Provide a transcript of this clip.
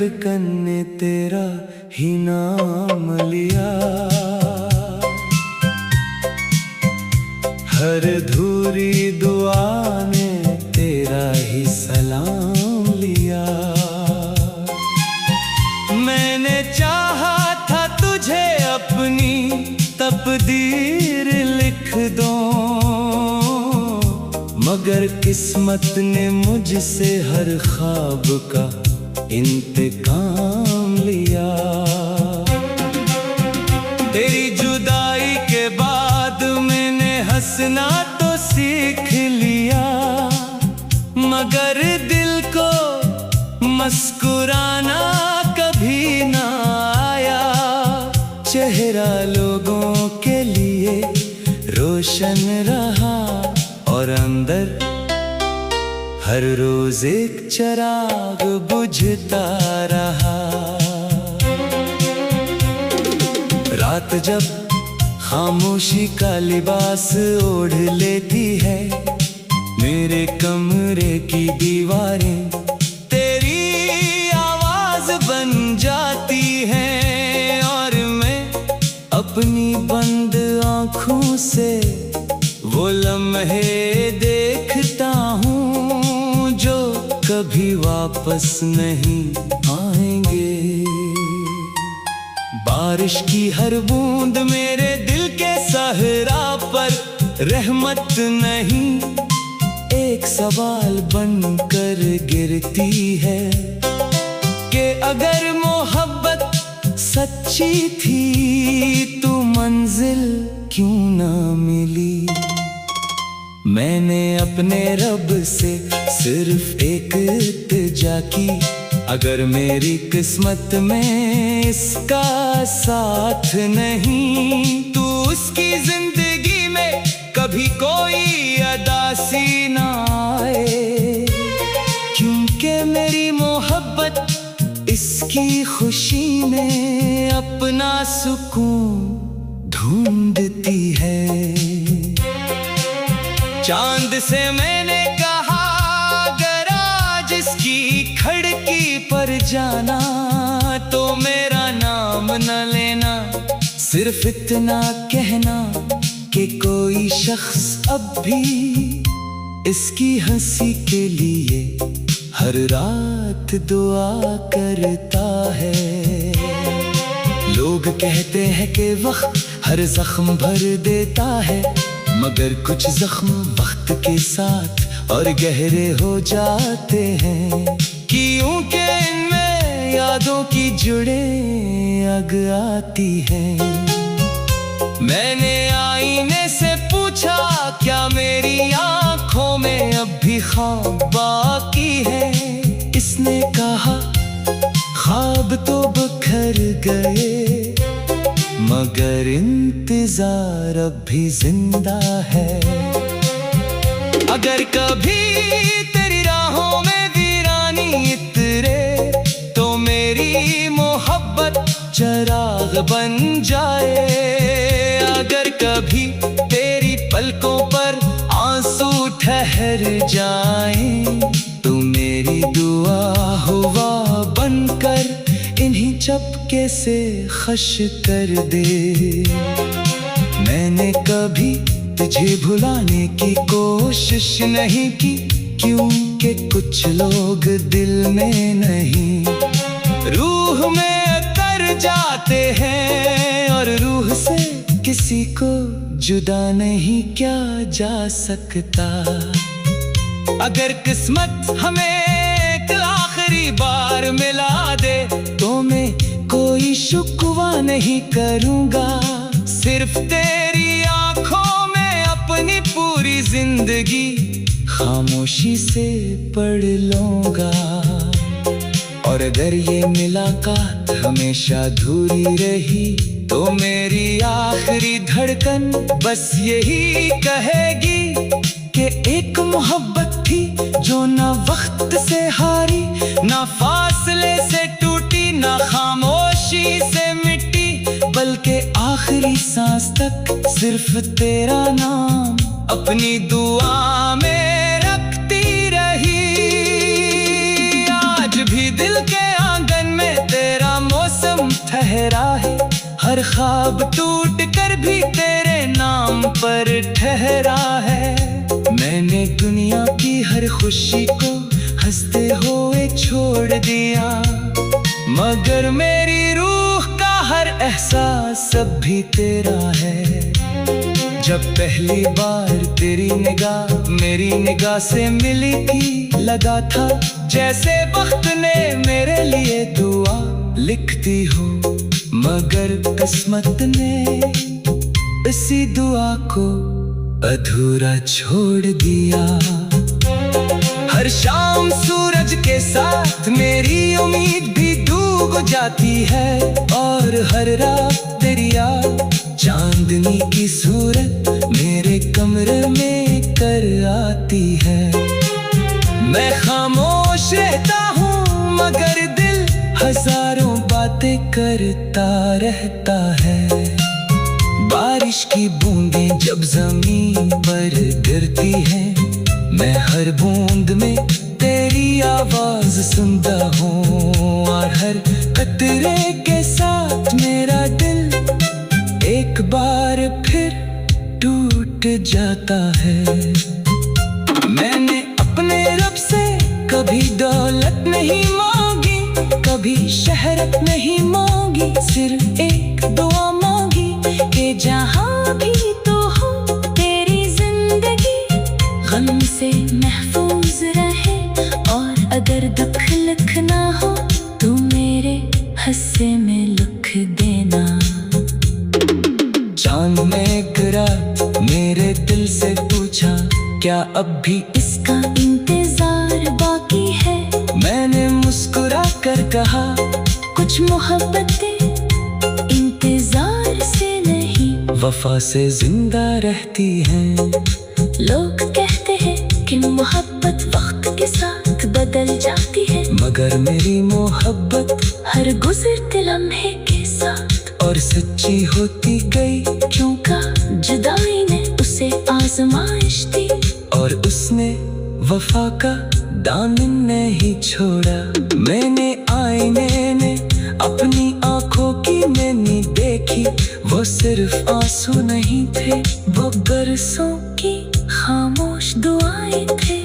धड़कन ने तेरा ही नाम लिया। हर अधूरी दुआ ने तेरा ही सलाम लिया। मैंने चाहा था तुझे अपनी तकदीर लिख दो, मगर किस्मत ने मुझसे हर ख्वाब का इंतकाम लिया। तेरी जुदाई के बाद मैंने हंसना तो सीख लिया, मगर दिल को मुस्कुराना कभी ना आया। चेहरा लोगों के लिए रोशन रहा और अंदर हर रोज एक चिराग बुझता रहा। रात जब खामोशी का लिबास ओढ़ लेती है, मेरे कमरे की दीवारें तेरी आवाज बन जाती हैं, और मैं अपनी बंद आँखों से वो लम्हे देखता हूँ जो कभी वापस नहीं आएंगे। बारिश की हर बूंद मेरे दिल के सहरा पर रहमत नहीं, एक सवाल बनकर गिरती है कि अगर मोहब्बत सच्ची थी तो मंजिल क्यों ना मिली। मैंने अपने रब से सिर्फ एक इल्तिजा की, अगर मेरी किस्मत में इसका साथ नहीं तो उसकी जिंदगी में कभी कोई अदासी ना आए। क्योंकि मेरी मोहब्बत इसकी खुशी में अपना सुकून ढूंढती है। चांद से मैंने कहा अगर आज इसकी खिड़की पर जाना तो मेरा नाम न लेना, सिर्फ इतना कहना कि कोई शख्स अब भी इसकी हंसी के लिए हर रात दुआ करता है। लोग कहते हैं कि वक्त हर जख्म भर देता है, मगर कुछ जख्म वक्त के साथ और गहरे हो जाते हैं। क्योंकि इनमें यादों की जुड़े अग आती है। मैंने आईने से पूछा क्या मेरी आंखों में अब भी ख्वाब बाकी है। इसने कहा ख्वाब तो बिखर गए, मगर इंतजार अब भी जिंदा है। अगर कभी तेरी राहों में वीरानी इतरे तो मेरी मोहब्बत चिराग बन जाए। अगर कभी तेरी पलकों पर आंसू ठहर जाएं तो मेरी दुआ हुआ बनकर इन्हीं चपके से खश कर दे। मैंने कभी तुझे भुलाने की कोशिश नहीं की, क्योंकि कुछ लोग दिल में नहीं रूह में उतर जाते हैं, और रूह से किसी को जुदा नहीं क्या जा सकता। अगर किस्मत हमें एक आखिरी बार मिला दे तो मैं कोई शुक्वा नहीं करूँगा, सिर्फ तेरी आँखों में अपनी पूरी जिंदगी खामोशी से पढ़ लूँगा। और अगर ये मुलाकात हमेशा अधूरी रही तो मेरी आखिरी धड़कन बस यही कहेगी कि एक मोहब्बत थी जो ना वक्त से हारी, ना फासले से टूटी, ना खामोशी से मिटी, बल्कि आखिरी सांस तक सिर्फ तेरा नाम अपनी दुआ में रखती रही। आज भी दिल के आंगन में गहरा है, हर ख्वाब टूट कर भी तेरे नाम पर ठहरा है। मैंने दुनिया की हर खुशी को हंसते हुए छोड़ दिया, मगर मेरी रूह का हर एहसास अब भी तेरा है। जब पहली बार तेरी निगाह मेरी निगाह से मिली थी, लगा था जैसे वक्त ने मेरे लिए दुआ लिखती हो, मगर किस्मत ने इसी दुआ को अधूरा छोड़ दिया। हर शाम सूरज के साथ मेरी उम्मीद भी डूब जाती है, और हर रात तेरी याद चांदनी की सूरत मेरे कमरे में कर आती है। मैं खामोश रहता हूँ मगर दिल हजारों बातें करता रहता है। बारिश की बूंदें जब जमीन पर गिरती हैं, मैं हर बूंद में तेरी आवाज सुनता हूँ, और हर कतरे के साथ मेरा दिल एक बार फिर टूट जाता है। मैंने अपने रब से कभी दौलत नहीं मांगी, कभी शहरत नहीं मांगी, सिर्फ एक दुआ मांगी कि जहाँ भी तो हो तेरी जिंदगी गम से महफूज रहे, और अगर दुख लिखना हो तो मेरे हिस्से में लिख देना। चांद ने एक रात मेरे दिल से पूछा, क्या अब भी इसका इंतजार बाकी है? मैंने मुस्कुरा कर कहा, कुछ मोहब्बतें इंतजार से नहीं वफा से जिंदा रहती हैं। लोग कहते हैं कि मोहब्बत वक्त के साथ बदल जाती है, मगर मेरी मोहब्बत हर गुजरते लम्हे के साथ और सच्ची होती गई, क्योंकि जुदाई ने उसे आजमाइश दी, और उसने वफा का दामन नहीं छोड़ा। मैंने आईने ने अपनी आंखों की मैंने देखी, वो सिर्फ आंसू नहीं थे, वो बरसों की खामोश दुआएं थे।